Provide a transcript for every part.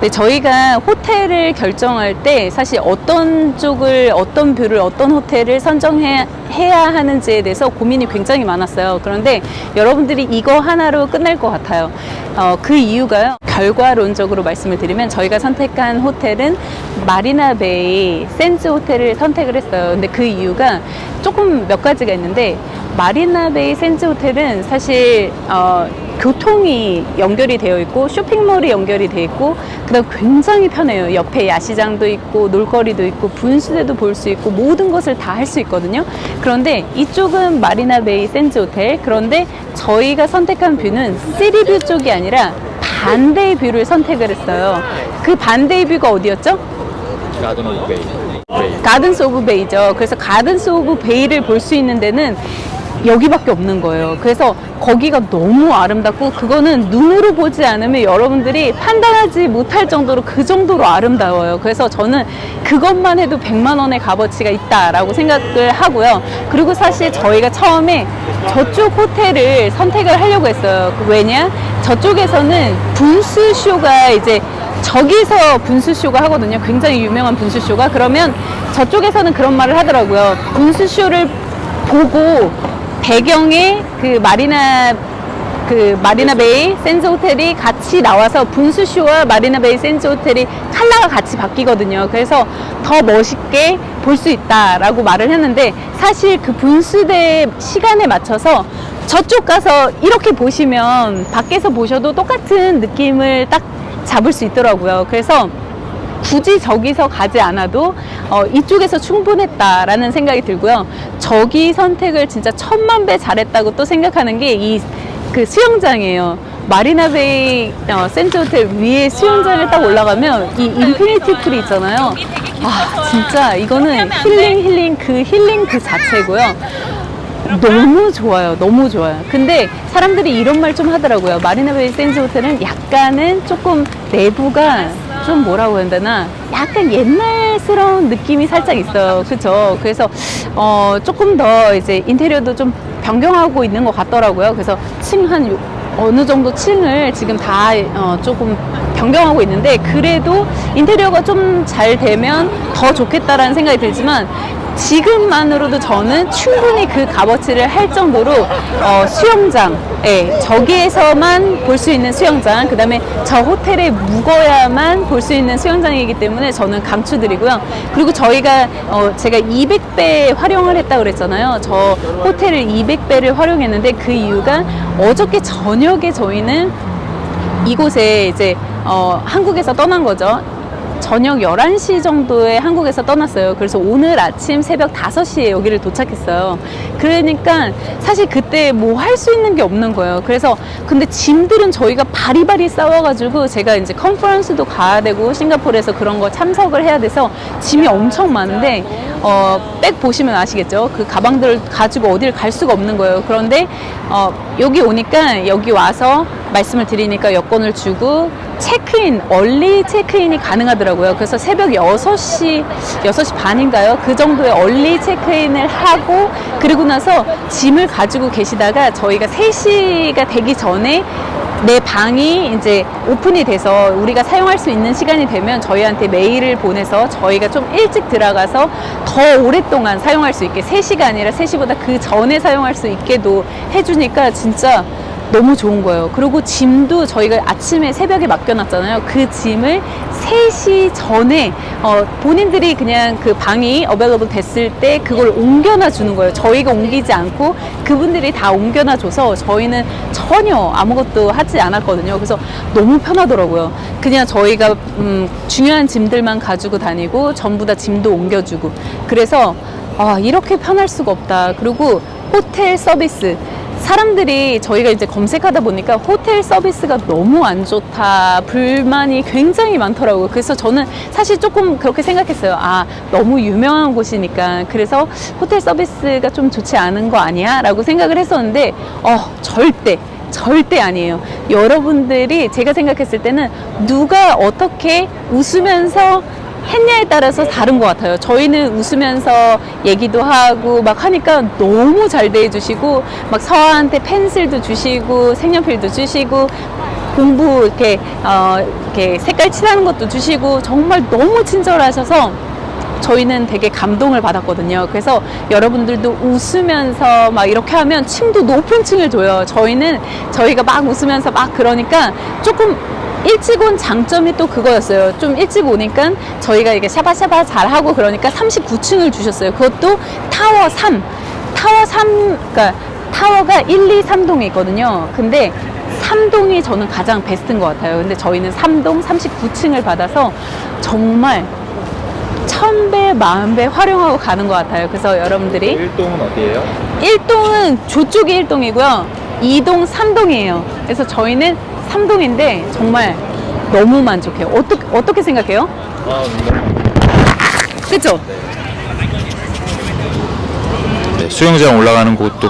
네, 저희가 호텔을 결정할 때 사실 어떤 쪽을, 어떤 뷰를, 어떤 호텔을 선정해야 하는지에 대해서 고민이 굉장히 많았어요. 그런데 여러분들이 이거 하나로 끝날 것 같아요. 그 이유가요. 결과론적으로 말씀을 드리면 저희가 선택한 호텔은 마리나베이 샌즈 호텔을 선택을 했어요. 근데 그 이유가 조금 몇 가지가 있는데, 마리나베이 샌즈 호텔은 사실 교통이 연결이 되어 있고 쇼핑몰이 연결이 되어 있고, 그다음 굉장히 편해요. 옆에 야시장도 있고 놀거리도 있고 분수대도 볼 수 있고 모든 것을 다 할 수 있거든요. 그런데 이쪽은 마리나베이 샌즈 호텔, 그런데 저희가 선택한 뷰는 시리뷰 쪽이 아니라 반대의 뷰를 선택을 했어요. 그 반대의 뷰가 어디였죠? 가든 오브 베이. 가든스 오브 베이죠. 그래서 가든스 오브 베이를 볼 수 있는 데는 여기밖에 없는 거예요. 그래서 거기가 너무 아름답고, 그거는 눈으로 보지 않으면 여러분들이 판단하지 못할 정도로, 그 정도로 아름다워요. 그래서 저는 그것만 해도 100만 원의 값어치가 있다라고 생각을 하고요. 그리고 사실 저희가 처음에 저쪽 호텔을 선택을 하려고 했어요. 왜냐? 저쪽에서는 분수쇼가 이제 저기서 분수쇼가 하거든요. 굉장히 유명한 분수쇼가. 그러면 저쪽에서는 그런 말을 하더라고요. 분수쇼를 보고 배경에 그 마리나베이 샌즈 호텔이 같이 나와서 분수쇼와 마리나베이 샌즈 호텔이 컬러가 같이 바뀌거든요. 그래서 더 멋있게 볼 수 있다라고 말을 했는데, 사실 그 분수대 시간에 맞춰서 저쪽 가서 이렇게 보시면 밖에서 보셔도 똑같은 느낌을 딱 잡을 수 있더라고요. 그래서 굳이 저기서 가지 않아도 이쪽에서 충분했다라는 생각이 들고요. 저기 선택을 진짜 1000만 배 잘했다고 또 생각하는 게 그 수영장이에요. 마리나베이 샌즈 호텔 위에 수영장을 딱 올라가면 이 인피니티 풀이 있잖아요. 아, 진짜 이거는 힐링 그 자체고요. 너무 좋아요. 너무 좋아요. 근데 사람들이 이런 말 좀 하더라고요. 마리나베이 샌즈 호텔은 약간은 조금 내부가 좀 뭐라고 해야 되나, 약간 옛날스러운 느낌이 살짝 있어요. 그쵸? 그래서 조금 더 이제 인테리어도 좀 변경하고 있는 것 같더라고요. 그래서 한 어느 정도 층을 지금 다 조금 변경하고 있는데, 그래도 인테리어가 좀 잘 되면 더 좋겠다라는 생각이 들지만, 지금만으로도 저는 충분히 그 값어치를 할 정도로 수영장, 저기에서만 볼 수 있는 수영장, 그 다음에 저 호텔에 묵어야만 볼 수 있는 수영장이기 때문에 저는 강추드리고요. 그리고 저희가 제가 200배 활용을 했다고 그랬잖아요. 저 호텔을 200배를 활용했는데, 그 이유가 어저께 저녁에 저희는 이곳에 이제 한국에서 떠난 거죠. 저녁 11시 정도에 한국에서 떠났어요. 그래서 오늘 아침 새벽 5시에 여기를 도착했어요. 그러니까 사실 그때 뭐 할 수 있는 게 없는 거예요. 그래서 근데 짐들은 저희가 바리바리 싸워가지고, 제가 이제 컨퍼런스도 가야 되고 싱가포르에서 그런 거 참석을 해야 돼서 짐이 엄청 많은데, 백 보시면 아시겠죠? 그 가방들을 가지고 어딜 갈 수가 없는 거예요. 그런데 여기 오니까, 여기 와서 말씀을 드리니까 여권을 주고 얼리 체크인이 가능하더라고요. 그래서 새벽 6시 반인가요? 그 정도에 얼리 체크인을 하고, 그리고 나서 짐을 가지고 계시다가 저희가 3시가 되기 전에 내 방이 이제 오픈이 돼서 우리가 사용할 수 있는 시간이 되면 저희한테 메일을 보내서 저희가 좀 일찍 들어가서 더 오랫동안 사용할 수 있게, 3시가 아니라 3시보다 그 전에 사용할 수 있게도 해주니까 진짜 너무 좋은 거예요. 그리고 짐도 저희가 아침에 새벽에 맡겨놨잖아요. 그 짐을 3시 전에 본인들이 그냥 그 방이 어베이러블 됐을 때 그걸 옮겨놔 주는 거예요. 저희가 옮기지 않고 그분들이 다 옮겨놔 줘서 저희는 전혀 아무것도 하지 않았거든요. 그래서 너무 편하더라고요. 그냥 저희가 중요한 짐들만 가지고 다니고 전부 다 짐도 옮겨주고, 그래서 이렇게 편할 수가 없다. 그리고 호텔 서비스, 사람들이 저희가 이제 검색하다 보니까 호텔 서비스가 너무 안 좋다, 불만이 굉장히 많더라고요. 그래서 저는 사실 조금 그렇게 생각했어요. 너무 유명한 곳이니까 그래서 호텔 서비스가 좀 좋지 않은 거 아니야? 라고 생각을 했었는데, 절대 아니에요. 여러분들이, 제가 생각했을 때는 누가 어떻게 웃으면서 했냐에 따라서 다른 것 같아요. 저희는 웃으면서 얘기도 하고 막 하니까 너무 잘 대해주시고, 막 서한테 펜슬도 주시고 색연필도 주시고 공부 이렇게 색깔 칠하는 것도 주시고 정말 너무 친절하셔서 저희는 되게 감동을 받았거든요. 그래서 여러분들도 웃으면서 막 이렇게 하면 층도 높은 층을 줘요. 저희가 막 웃으면서 막 그러니까 조금 일찍 온 장점이 또 그거였어요. 좀 일찍 오니까 저희가 이게 샤바샤바 잘하고 그러니까 39층을 주셨어요. 그것도 타워 3. 그러니까 타워가 1, 2, 3동이 있거든요. 근데 3동이 저는 가장 베스트인 것 같아요. 근데 저희는 3동 39층을 받아서 정말 1000배, 10,000배 활용하고 가는 것 같아요. 그래서 여러분들이 1동은 어디예요? 1동은 저쪽이 1동이고요. 2동, 3동이에요. 그래서 저희는 3동인데 정말 너무 만족해요. 어떻게 생각해요? 그쵸? 네, 수영장 올라가는 곳도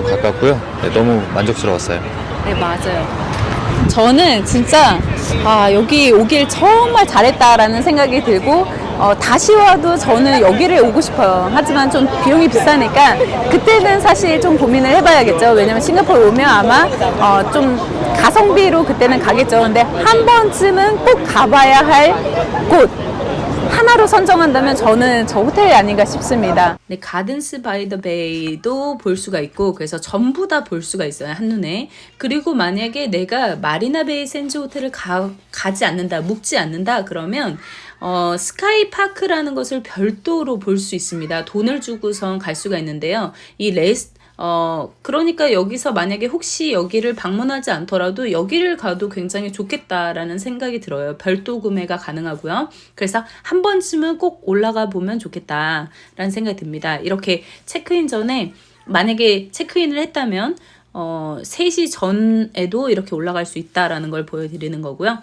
가깝고요. 네, 너무 만족스러웠어요. 네, 맞아요. 저는 진짜 여기 오길 정말 잘했다라는 생각이 들고 다시 와도 저는 여기를 오고 싶어요. 하지만 좀 비용이 비싸니까 그때는 사실 좀 고민을 해봐야겠죠. 왜냐면 싱가포르 오면 아마 좀 가성비로 그때는 가겠죠. 근데 한 번쯤은 꼭 가봐야 할 곳 하나로 선정한다면 저는 저 호텔이 아닌가 싶습니다. 네, 가든스 바이 더 베이도 볼 수가 있고 그래서 전부 다 볼 수가 있어요. 한눈에. 그리고 만약에 내가 마리나 베이 샌즈 호텔을 가지 않는다, 묵지 않는다 그러면 스카이 파크라는 것을 별도로 볼 수 있습니다. 돈을 주고선 갈 수가 있는데요. 그러니까 여기서 만약에 혹시 여기를 방문하지 않더라도 여기를 가도 굉장히 좋겠다라는 생각이 들어요. 별도 구매가 가능하고요. 그래서 한 번쯤은 꼭 올라가 보면 좋겠다라는 생각이 듭니다. 이렇게 체크인 전에 만약에 체크인을 했다면 3시 전에도 이렇게 올라갈 수 있다라는 걸 보여드리는 거고요.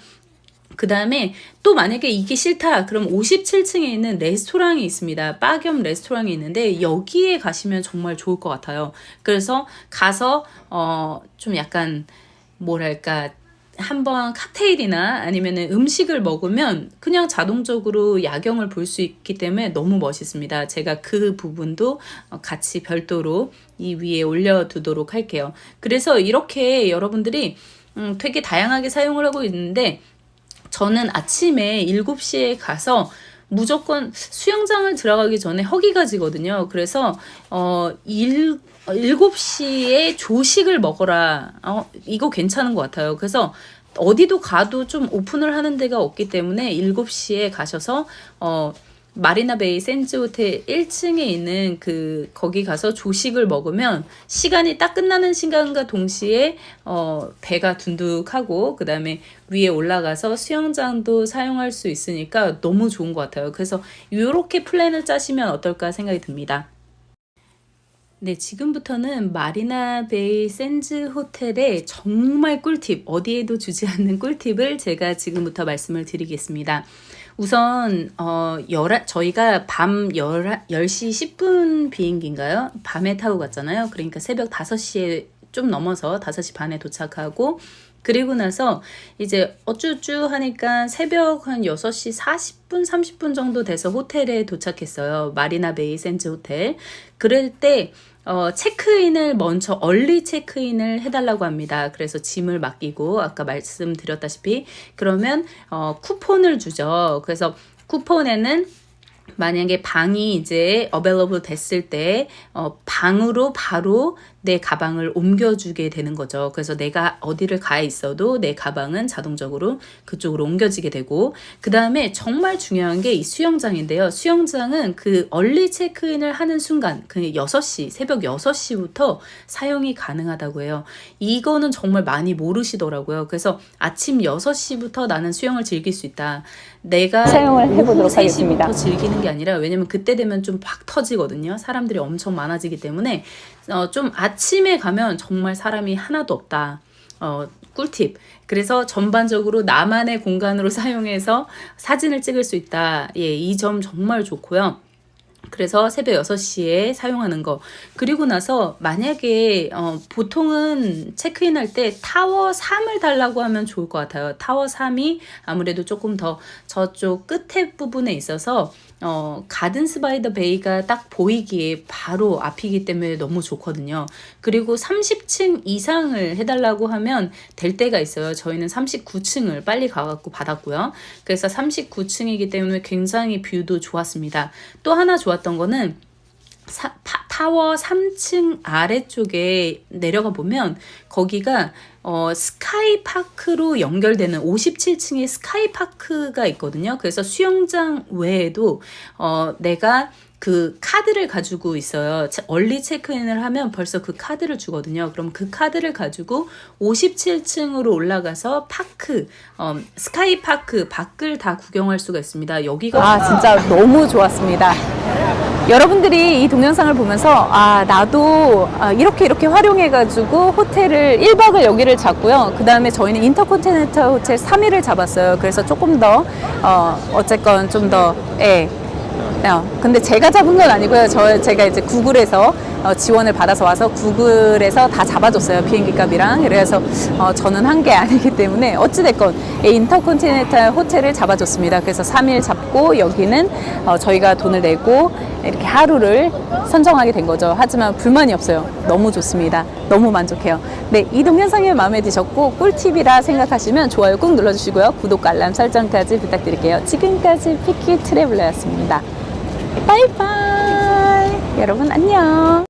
그 다음에 또 만약에 이게 싫다 그럼 57층에 있는 레스토랑이 있습니다. 바 겸 레스토랑이 있는데 여기에 가시면 정말 좋을 것 같아요. 그래서 가서 좀 약간 뭐랄까 한번 칵테일이나 아니면 음식을 먹으면 그냥 자동적으로 야경을 볼 수 있기 때문에 너무 멋있습니다. 제가 그 부분도 같이 별도로 이 위에 올려두도록 할게요. 그래서 이렇게 여러분들이 되게 다양하게 사용을 하고 있는데 저는 아침에 7시에 가서 무조건 수영장을 들어가기 전에 허기가 지거든요. 그래서 7시에 조식을 먹어라. 이거 괜찮은 것 같아요. 그래서 어디도 가도 좀 오픈을 하는 데가 없기 때문에 7시에 가셔서 마리나 베이 샌즈 호텔 1층에 있는 거기 가서 조식을 먹으면 시간이 딱 끝나는 시간과 동시에 배가 둔득하고 그 다음에 위에 올라가서 수영장도 사용할 수 있으니까 너무 좋은 것 같아요. 그래서 이렇게 플랜을 짜시면 어떨까 생각이 듭니다. 네, 지금부터는 마리나 베이 샌즈 호텔의 정말 꿀팁, 어디에도 주지 않는 꿀팁을 제가 지금부터 말씀을 드리겠습니다. 우선 저희가 밤 10시 10분 비행기인가요? 밤에 타고 갔잖아요. 그러니까 새벽 5시에 좀 넘어서 5시 반에 도착하고 그리고 나서 이제 어쭈쭈 하니까 새벽 한 6시 40분, 30분 정도 돼서 호텔에 도착했어요. 마리나 베이 샌즈 호텔. 그럴 때 체크인을 먼저 얼리 체크인을 해달라고 합니다. 그래서 짐을 맡기고 아까 말씀드렸다시피 그러면 쿠폰을 주죠. 그래서 쿠폰에는 만약에 방이 이제 available 됐을 때 방으로 바로 내 가방을 옮겨주게 되는 거죠. 그래서 내가 어디를 가 있어도 내 가방은 자동적으로 그쪽으로 옮겨지게 되고 그 다음에 정말 중요한 게 이 수영장인데요. 수영장은 그 얼리 체크인을 하는 순간 그 6시 새벽 6시부터 사용이 가능하다고 해요. 이거는 정말 많이 모르시더라고요. 그래서 아침 6시부터 나는 수영을 즐길 수 있다. 내가 사용을 해보도록 하겠습니다. 3시부터 즐기는 게 아니라 왜냐면 그때 되면 좀 박 터지거든요. 사람들이 엄청 많아지기 때문에 좀 아침에 가면 정말 사람이 하나도 없다. 꿀팁. 그래서 전반적으로 나만의 공간으로 사용해서 사진을 찍을 수 있다. 예, 이 점 정말 좋고요. 그래서 새벽 6시에 사용하는 거. 그리고 나서 만약에 보통은 체크인할 때 타워 3을 달라고 하면 좋을 것 같아요. 타워 3이 아무래도 조금 더 저쪽 끝에 부분에 있어서 가든스 바이 더 베이가 딱 보이기에 바로 앞이기 때문에 너무 좋거든요. 그리고 30층 이상을 해달라고 하면 될 때가 있어요. 저희는 39층을 빨리 가갖고 받았고요. 그래서 39층이기 때문에 굉장히 뷰도 좋았습니다. 또 하나 좋았던 거는 타워 3층 아래쪽에 내려가 보면 거기가 스카이파크로 연결되는 57층의 스카이파크가 있거든요. 그래서 수영장 외에도 내가 그 카드를 가지고 있어요. 얼리 체크인을 하면 벌써 그 카드를 주거든요. 그럼 그 카드를 가지고 57층으로 올라가서 파크, 스카이파크 밖을 다 구경할 수가 있습니다. 여기가 진짜 너무 좋았습니다. 여러분들이 이 동영상을 보면서 나도 이렇게 활용해가지고 호텔을 1박을 여기를 잡고요. 그 다음에 저희는 인터컨티넨탈 호텔 3일을 잡았어요. 그래서 조금 더 어쨌건 좀 더 근데 제가 잡은 건 아니고요. 제가 이제 구글에서 지원을 받아서 와서 구글에서 다 잡아줬어요. 비행기 값이랑. 그래서 저는 한 게 아니기 때문에 어찌됐건 인터컨티넨탈 호텔을 잡아줬습니다. 그래서 3일 잡고 여기는 저희가 돈을 내고 이렇게 하루를 선정하게 된 거죠. 하지만 불만이 없어요. 너무 좋습니다. 너무 만족해요. 네, 이 동영상이 마음에 드셨고 꿀팁이라 생각하시면 좋아요 꾹 눌러주시고요. 구독과 알람 설정까지 부탁드릴게요. 지금까지 피키 트래블러였습니다. 바이바이. 여러분 안녕.